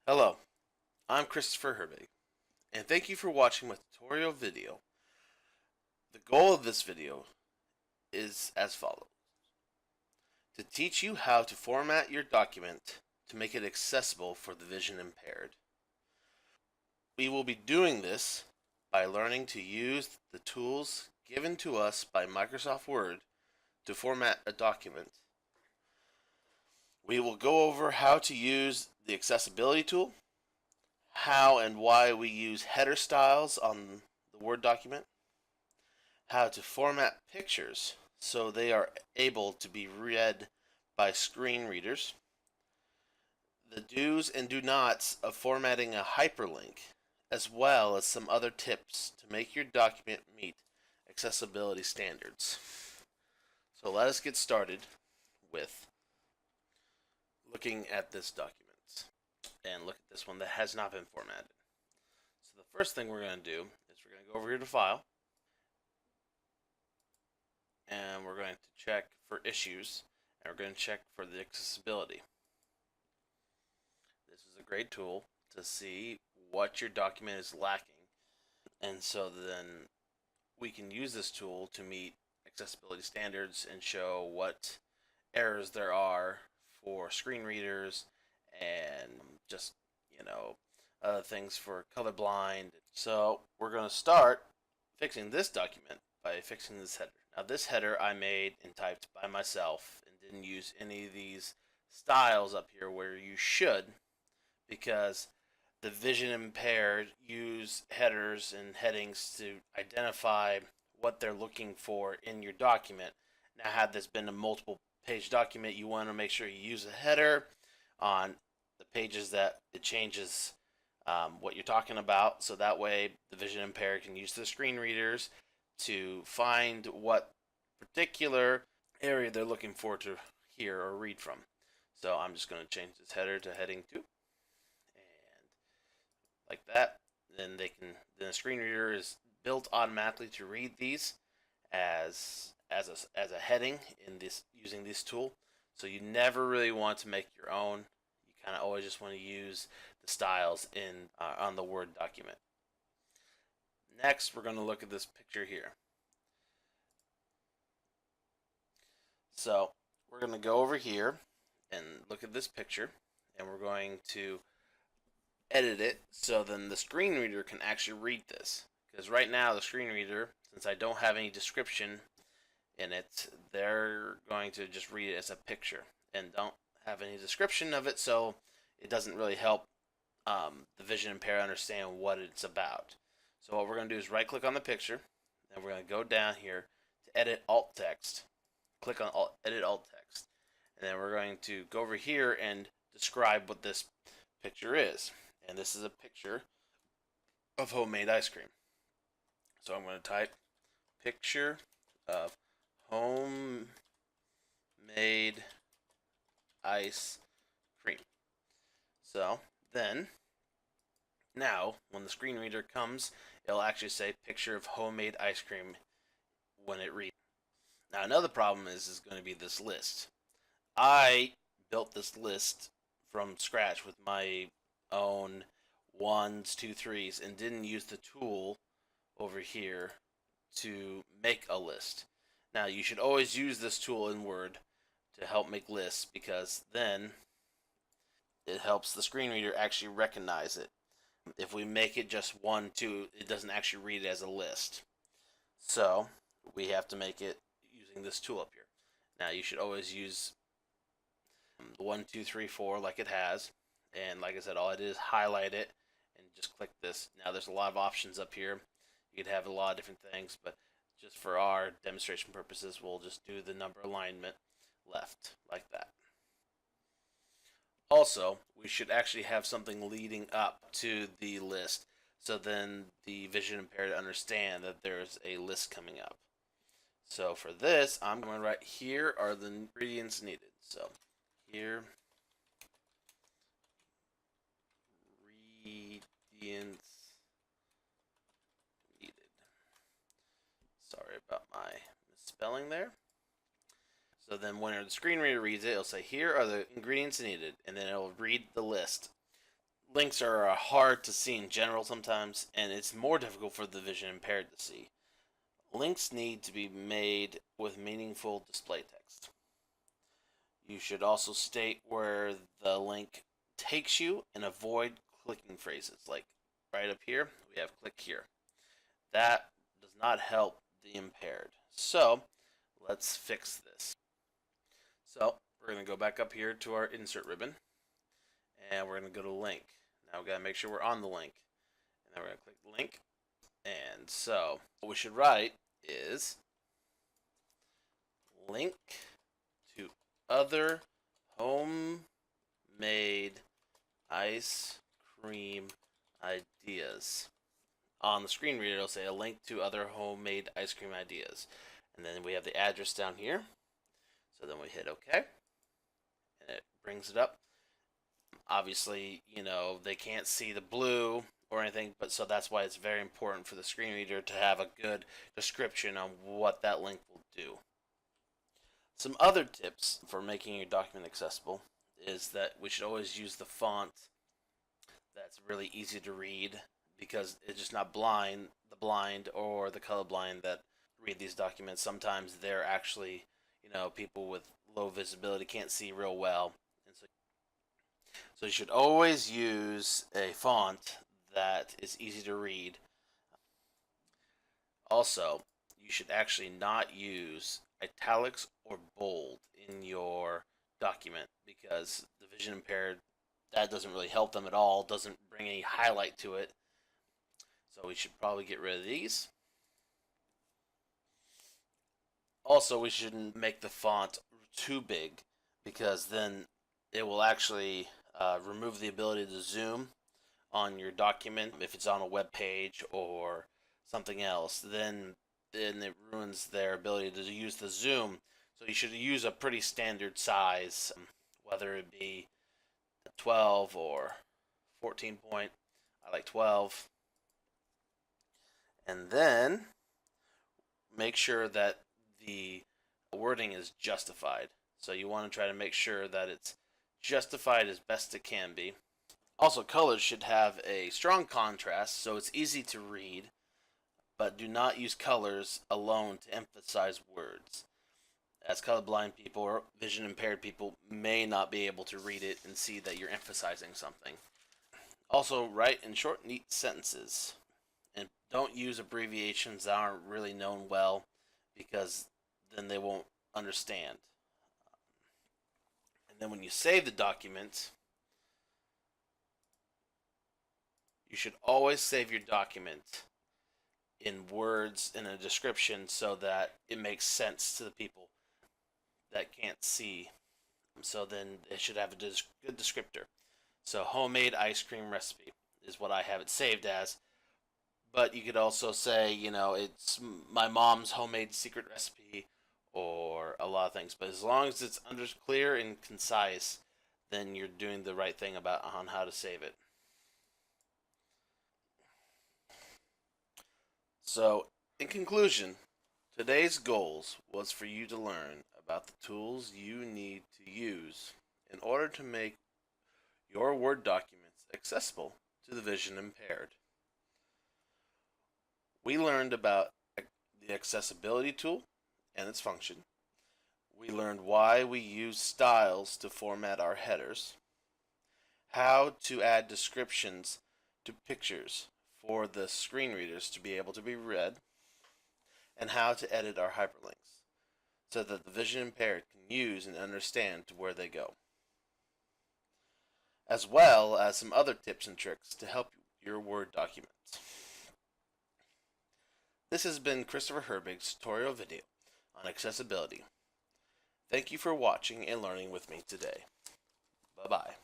Hello, I'm Kristopher Herbig, and thank you for watching my tutorial video. The goal of this video is as follows: to teach you how to format your document to make it accessible for the vision impaired. We will be doing this by learning to use the tools given to us by Microsoft Word to format a document. We will go over how to use the accessibility tool, how and why we use header styles on the Word document, how to format pictures so they are able to be read by screen readers, the do's and do nots of formatting a hyperlink, as well as some other tips to make your document meet accessibility standards. So let us get started with looking at this document and look at this one that has not been formatted. So the first thing we're going to do is we're going to go over here to File, and we're going to check for issues, and we're going to check for the accessibility. This is a great tool to see what your document is lacking, and so then we can use this tool to meet accessibility standards and show what errors there are for screen readers and just, other things for colorblind. So we're going to start fixing this document by fixing this header. Now this header I made and typed by myself and didn't use any of these styles up here where you should, because the vision impaired use headers and headings to identify what they're looking for in your document. Now had this been a multiple page document, you want to make sure you use a header on the pages that it changes what you're talking about, so that way the vision impaired can use the screen readers to find what particular area they're looking for to hear or read from. So I'm just going to change this header to heading 2, and like that. Then the screen reader is built automatically to read these as a heading in this using this tool. So you never really want to make your own. You kind of always just want to use the styles in on the Word document. Next, we're going to look at this picture here. So we're going to go over here and look at this picture, and we're going to edit it so then the screen reader can actually read this. Because right now the screen reader, since I don't have any description in it, they're going to just read it as a picture and don't have any description of it, so it doesn't really help the vision impaired understand what it's about. So what we're going to do is right click on the picture, and we're going to go down here to edit alt text. Click on edit alt text, and then we're going to go over here and describe what this picture is. And this is a picture of homemade ice cream. So I'm going to type picture of homemade ice cream. So then, now when the screen reader comes, it'll actually say picture of homemade ice cream when it reads. Now another problem is going to be this list. I built this list from scratch with my own ones, two, threes, and didn't use the tool over here to make a list. Now you should always use this tool in Word to help make lists, because then it helps the screen reader actually recognize it. If we make it just 1, 2, it doesn't actually read it as a list. So we have to make it using this tool up here. Now you should always use the 1, 2, 3, 4 like it has. And like I said, all I did is highlight it and just click this. Now there's a lot of options up here. You could have a lot of different things, but just for our demonstration purposes, we'll just do the number alignment left like that. Also, we should actually have something leading up to the list, so then the vision impaired understand that there's a list coming up. So for this, I'm going to write here are the ingredients needed. So here, ingredients needed. Sorry about my misspelling there. So then when the screen reader reads it, it'll say here are the ingredients needed, and then it'll read the list links are hard to see in general sometimes, and it's more difficult for the vision impaired to see. Links need to be made with meaningful display text. You should also state where the link takes you and avoid clicking phrases. Like right up here, we have click here. That does not help the impaired. So let's fix this. So we're going to go back up here to our insert ribbon, and we're going to go to link. Now we've got to make sure we're on the link. And then we're going to click link. And so what we should write is link to other homemade ice cream ideas. On the screen reader, it'll say a link to other homemade ice cream ideas. And then we have the address down here. So then we hit OK. And it brings it up. Obviously, they can't see the blue or anything, but so that's why it's very important for the screen reader to have a good description on what that link will do. Some other tips for making your document accessible is that we should always use the font that's really easy to read, because it's just not the blind or the colorblind that read these documents. Sometimes they're actually, people with low visibility can't see real well. And so you should always use a font that is easy to read. Also, you should actually not use italics or bold in your document, because the vision impaired, that doesn't really help them at all, doesn't bring any highlight to it. So we should probably get rid of these. Also, we shouldn't make the font too big, because then it will actually remove the ability to zoom on your document. If it's on a web page or something else, then it ruins their ability to use the zoom. So you should use a pretty standard size, whether it be 12 or 14 point. I like 12. And then make sure that the wording is justified. So you want to try to make sure that it's justified as best it can be. Also, colors should have a strong contrast so it's easy to read, but do not use colors alone to emphasize words, as colorblind people or vision impaired people may not be able to read it and see that you're emphasizing something. Also, write in short, neat sentences, and don't use abbreviations that aren't really known well, because then they won't understand. And then when you save the document, you should always save your document in words in a description so that it makes sense to the people that can't see. So then it should have a good descriptor. So homemade ice cream recipe is what I have it saved as. But you could also say, it's my mom's homemade secret recipe, or a lot of things. But as long as it's clear and concise, then you're doing the right thing on how to save it. So, in conclusion, today's goals was for you to learn about the tools you need to use in order to make your Word documents accessible to the vision impaired. We learned about the accessibility tool and its function. We learned why we use styles to format our headers, how to add descriptions to pictures for the screen readers to be able to be read, and how to edit our hyperlinks so that the vision impaired can use and understand to where they go, as well as some other tips and tricks to help your Word documents. This has been Kristopher Herbig's tutorial video on accessibility. Thank you for watching and learning with me today. Bye-bye.